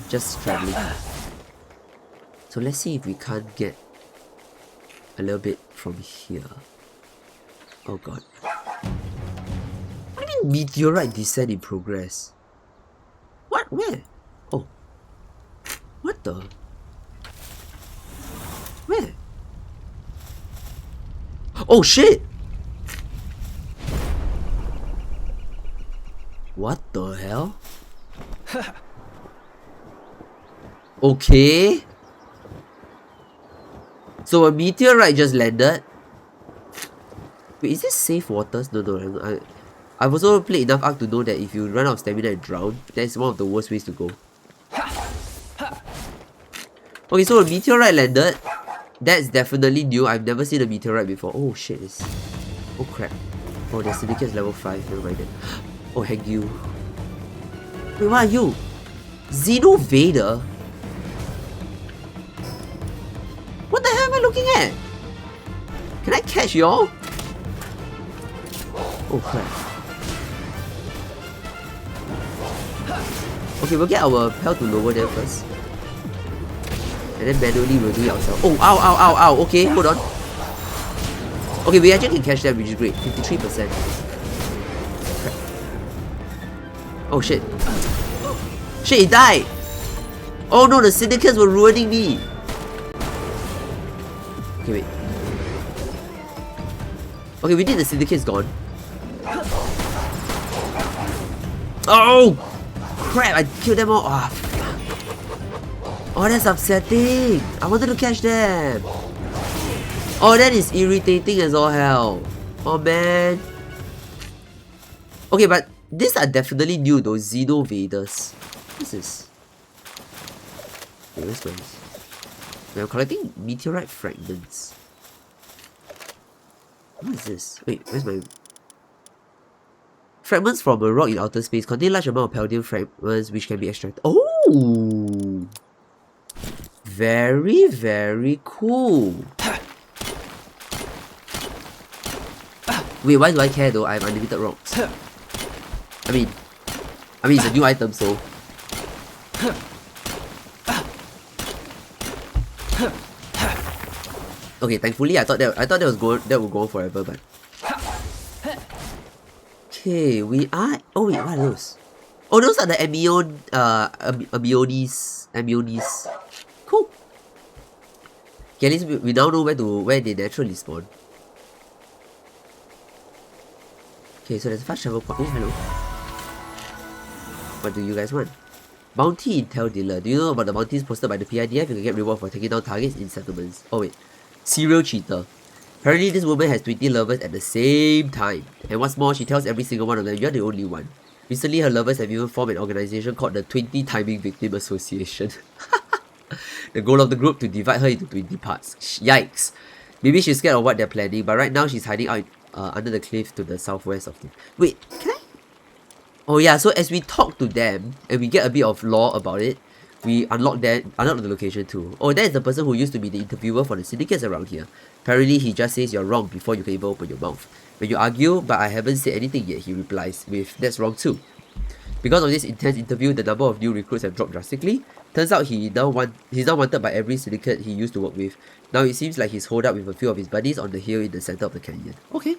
just traveling. So let's see if we can't get a little bit from here. Oh god. What do you mean meteorite descent in progress? What? Where? Oh. What the? Where? Oh shit! What the hell? Okay. So a meteorite just landed. Wait, is this safe waters? No. I've also played enough Ark to know that if you run out of stamina and drown, that's one of the worst ways to go. Okay, so a meteorite landed. That's definitely new. I've never seen a meteorite before. Oh shit. Oh crap. Oh, the syndicate's level 5. Never mind that. Oh, hang you. Wait, what are you? Xeno Vader? What the hell am I looking at? Can I catch y'all? Oh crap. Okay, we'll get our Pel to lower them first. And then manually we'll do it ourselves. Oh, ow. Okay, hold on. Okay, we actually can catch them, which is great. 53%. Crap. Oh shit. Shit, it died! Oh no, the syndicates were ruining me! Okay, wait. Okay, we did the syndicate's gone. Oh! Crap, I killed them all. Ah, oh, that's upsetting. I wanted to catch them. Oh, that is irritating as all hell. Oh, man. Okay, but these are definitely new, those Xeno Vaders. What is this? Okay, where's my... I'm collecting meteorite fragments. What is this? Wait, where's my... Fragments from a rock in outer space contain large amount of palladium fragments which can be extracted. Oh! Very, very cool. Wait, why do I care though? I have unlimited rocks. I mean it's a new item, so. Okay, thankfully I thought that would go on forever, but. Okay, we are. Oh wait, what are those? Oh, those are the amionis. Cool. Okay, at least we now know where they naturally spawn. Okay, so there's a fast travel point. Oh, hello. What do you guys want? Bounty Intel Dealer. Do you know about the bounties posted by the PIDF? You can get reward for taking down targets in settlements. Oh wait. Serial cheater. Apparently this woman has 20 lovers at the same time. And what's more, she tells every single one of them, you're the only one. Recently her lovers have even formed an organization called the 20 Timing Victim Association. The goal of the group to divide her into 20 parts. Yikes. Maybe she's scared of what they're planning, but right now she's hiding out under the cliff to the southwest of the... Wait, can I? Oh yeah, so as we talk to them and we get a bit of lore about it, we unlock the location too. Oh, that is the person who used to be the interviewer for the syndicates around here. Apparently he just says you're wrong before you can even open your mouth. When you argue, but I haven't said anything yet, he replies with, that's wrong too. Because of this intense interview, the number of new recruits have dropped drastically. Turns out he's now wanted by every syndicate he used to work with. Now it seems like he's holed up with a few of his buddies on the hill in the center of the canyon. Okay.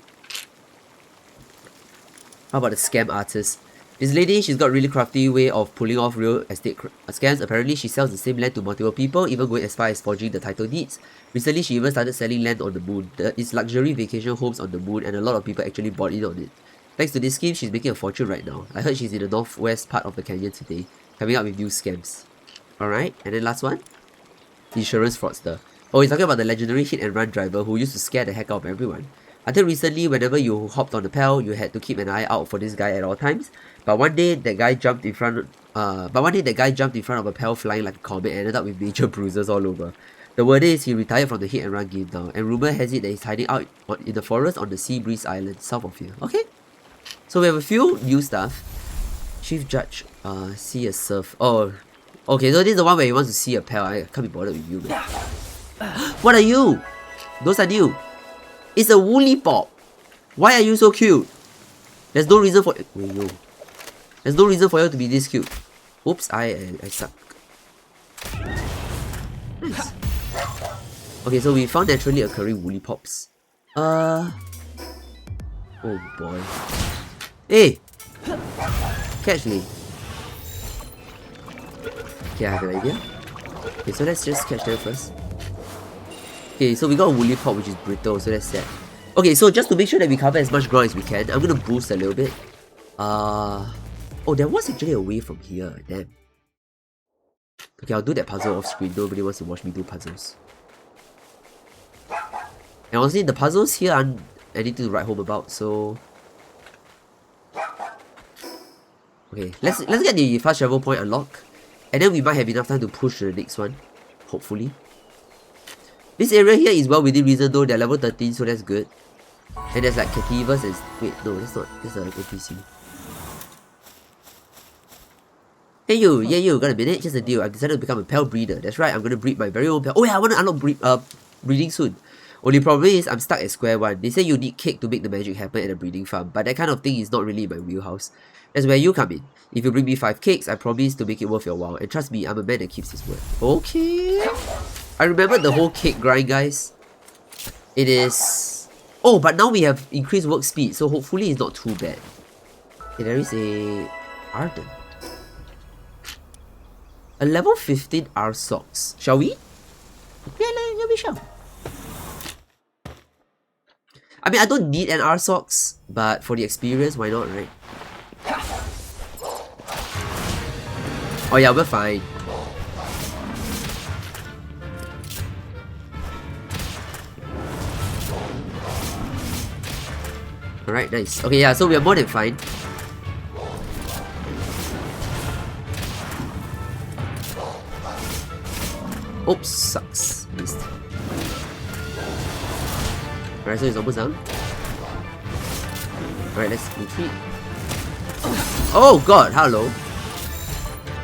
How about the scam artist? This lady, she's got a really crafty way of pulling off real estate scams. Apparently, she sells the same land to multiple people, even going as far as forging the title deeds. Recently, she even started selling land on the moon. It's luxury vacation homes on the moon, and a lot of people actually bought in on it. Thanks to this scheme, she's making a fortune right now. I heard she's in the northwest part of the canyon today, coming up with new scams. Alright, and then last one. Insurance fraudster. Oh, he's talking about the legendary hit and run driver who used to scare the heck out of everyone. Until recently, whenever you hopped on the Pal, you had to keep an eye out for this guy at all times. But one day, that guy jumped in front of a Pal flying like a comet and ended up with major bruises all over. The word is he retired from the hit and run game now, and rumor has it that he's hiding out in the forest on the Sea Breeze Island, south of here. Okay, so we have a few new stuff. Chief Judge, see a surf. Oh, okay, so this is the one where he wants to see a Pal. I can't be bothered with you, man. What are you? Those are new. It's a woolly pop. Why are you so cute? There's no reason for There's no reason for you to be this cute. Oops, I suck. Nice. Okay, so we found naturally occurring woolly pops. Oh boy. Hey! Catch me. Okay, I have an idea. Okay, so let's just catch them first. Okay, so we got a woolly pop which is brittle, so that's sad. Okay, so just to make sure that we cover as much ground as we can, I'm gonna boost a little bit. Oh, there was actually a way from here, damn. Okay, I'll do that puzzle off screen, nobody wants to watch me do puzzles. And honestly, the puzzles here aren't anything to write home about, so... Okay, let's get the fast travel point unlocked. And then we might have enough time to push to the next one, hopefully. This area here is well within reason though, they're level 13, so that's good. And there's like Cativas and... Wait, no, that's not. That's an NPC. Hey you, yeah you, got a minute? Just a deal. I've decided to become a Pal breeder. That's right, I'm gonna breed my very own Pal. Oh yeah, I want to unlock breeding soon. Only problem is, I'm stuck at square one. They say you need cake to make the magic happen at a breeding farm, but that kind of thing is not really in my wheelhouse. That's where you come in. If you bring me 5 cakes, I promise to make it worth your while. And trust me, I'm a man that keeps his word. Okay. I remember the whole cake grind, guys. It is... Oh, but now we have increased work speed, so hopefully it's not too bad. Okay, there is a... Arden. A level 15 R socks. Shall we? Yeah, we shall. I mean, I don't need an R socks, but for the experience, why not, right? Oh yeah, we're fine. Alright, nice. Okay, yeah, so we are more than fine. Oops, sucks. Missed. Alright, so it's almost down. Alright, let's retreat. Oh god, hello.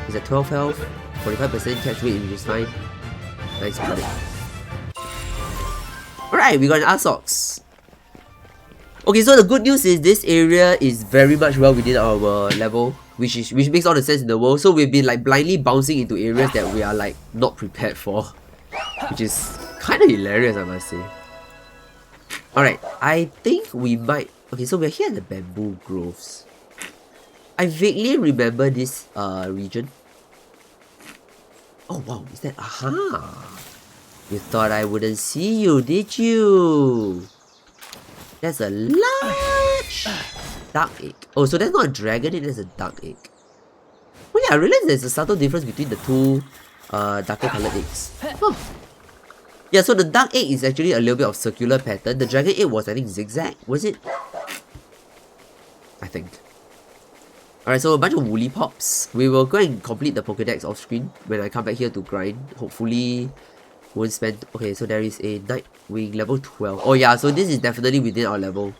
Is at 12 health, 45% catch rate, which is fine. Nice bullet. Alright, we got an Arsox. Okay, so the good news is this area is very much well within our level, which makes all the sense in the world. So we've been like blindly bouncing into areas that we are like not prepared for, which is kind of hilarious, I must say. Alright, I think we might... Okay, so we're here at the bamboo groves. I vaguely remember this region. Oh wow, is that... Aha! You thought I wouldn't see you, did you? There's a large duck egg. Oh, so that's not a dragon egg, that's a duck egg. Oh yeah, I realized there's a subtle difference between the two darker colored eggs. Huh. Yeah, so the duck egg is actually a little bit of circular pattern. The dragon egg was, I think, zigzag. Was it? I think. Alright, so a bunch of woolly pops. We will go and complete the Pokédex off screen when I come back here to grind. Hopefully, won't spend... Okay, so there is a Nightwing level 12. Oh yeah, so this is definitely within our level.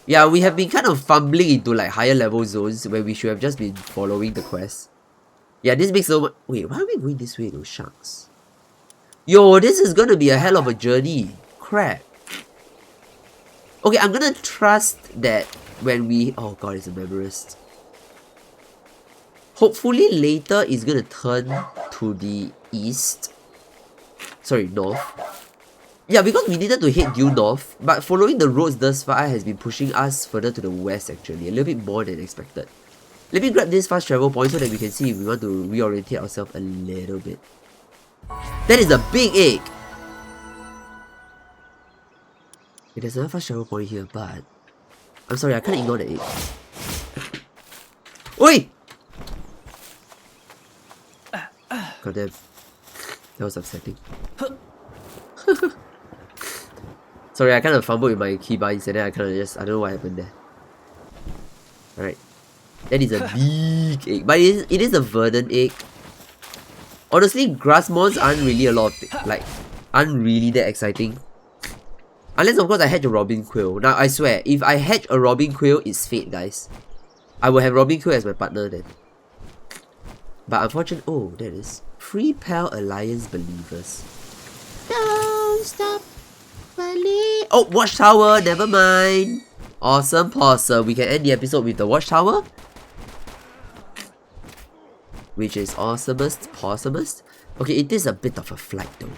Yeah, we have been kind of fumbling into like higher level zones where we should have just been following the quest. Yeah, this makes so much... Wait, why are we going this way though, sharks? Yo, this is gonna be a hell of a journey. Crap. Okay, I'm gonna trust that when we... Oh god, it's a Memoist. Hopefully later it's gonna turn to the east. Sorry, north. Yeah, because we needed to head due north, but following the roads thus far has been pushing us further to the west actually, a little bit more than expected. Let me grab this fast travel point so that we can see if we want to reorientate ourselves a little bit. That is a big egg! Okay, there's another fast travel point here, but... I'm sorry, I can't ignore the egg. Oi! God damn. That was upsetting. Sorry, I kind of fumbled with my keybinds and then I kind of just... I don't know what happened there. Alright. That is a big egg. But it is a verdant egg. Honestly, grass mons aren't really aren't really that exciting. Unless of course I hatch a Robin Quill. Now I swear, if I hatch a Robin Quill, it's fate, guys. I will have Robin Quill as my partner then. But unfortunately, oh, there it is. Free Pal Alliance Believers. Don't stop believing. Oh, Watchtower, never mind. Awesome possum. We can end the episode with the Watchtower, which is awesomest, possumest. Okay, it is a bit of a flight though.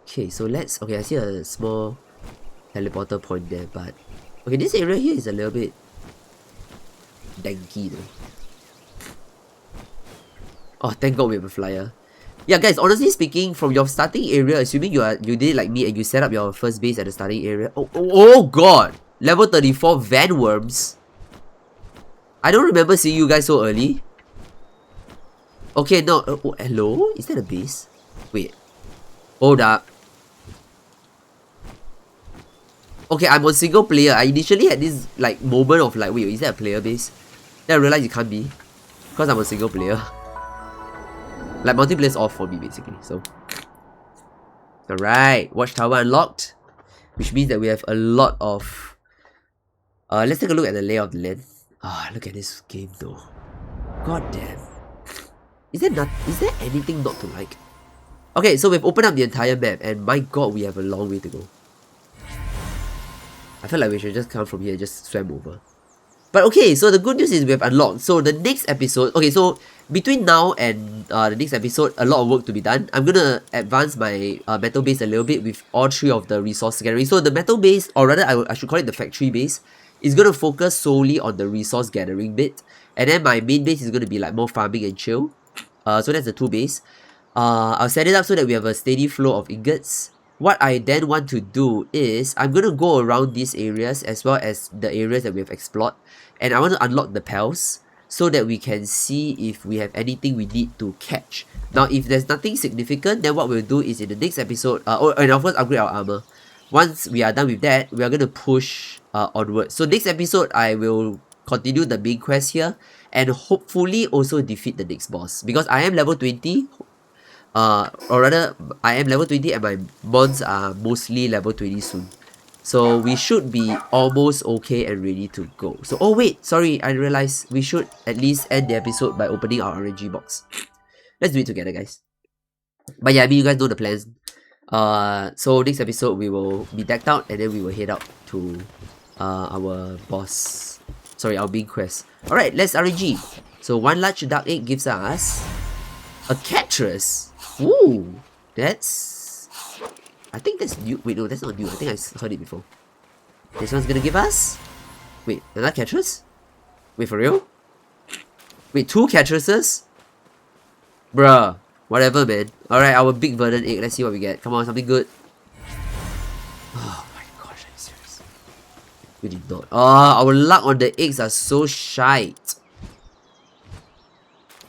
Okay, so let's... Okay, I see a small teleporter point there, but... Okay, this area here is a little bit... danky though. Oh, thank god we have a flyer. Yeah, guys, honestly speaking, from your starting area, assuming you did like me and you set up your first base at the starting area... Oh god! Level 34 Vanworms. I don't remember seeing you guys so early. Okay, no. Oh, hello? Is that a base? Wait. Hold up. Okay, I'm on single player. I initially had this like moment of like, wait, is that a player base? Then I realized it can't be. Because I'm a single player. Like multiplayer's off for me basically, so. Alright, Watchtower unlocked. Which means that we have a lot of... let's take a look at the layout of the land. Ah, look at this game though. God damn. Is there anything not to like? Okay, so we've opened up the entire map and my god, we have a long way to go. I feel like we should just come from here and just swim over. But okay, so the good news is we have unlocked. So the next episode... Okay, so between now and the next episode, a lot of work to be done. I'm gonna advance my metal base a little bit with all three of the resource gathering. So the metal base, or rather I should call it the factory base, is gonna focus solely on the resource gathering bit. And then my main base is gonna be like more farming and chill. So that's the two base. I'll set it up so that we have a steady flow of ingots. What I then want to do is, I'm going to go around these areas as well as the areas that we have explored. And I want to unlock the pals so that we can see if we have anything we need to catch. Now, if there's nothing significant, then what we'll do is in the next episode, and of course upgrade our armor. Once we are done with that, we are going to push onward. So next episode, I will continue the main quest here and hopefully also defeat the next boss. Because I am level 20. Or rather, I am level 20 and my mons are mostly level 20 soon. So we should be almost okay and ready to go. So, oh wait, sorry, I realized we should at least end the episode by opening our RNG box. Let's do it together, guys. But yeah, I mean, you guys know the plans. So next episode we will be decked out and then we will head out to our boss. Sorry, our main quest. Alright, let's RNG. So one large dark egg gives us a Catras. Ooh, that's... I think that's new. Wait, no, that's not new. I think I heard it before. This one's gonna give us... Wait, another Catras? Wait, for real? Wait, 2 Catrases? Bruh. Whatever, man. Alright, our big verdant egg. Let's see what we get. Come on, something good. Oh my gosh, are you serious? We did not. Oh, our luck on the eggs are so shite.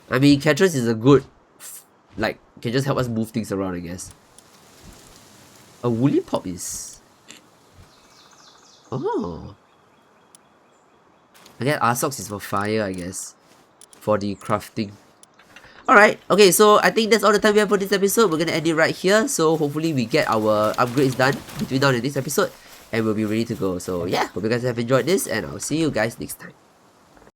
I mean, Catras is a good... Like, can just help us move things around, I guess. A woolly pop is... Oh. I guess Arsox is for fire, I guess. For the crafting. Alright, okay, so I think that's all the time we have for this episode. We're gonna end it right here. So hopefully we get our upgrades done between now and this episode. And we'll be ready to go. So yeah, hope you guys have enjoyed this. And I'll see you guys next time.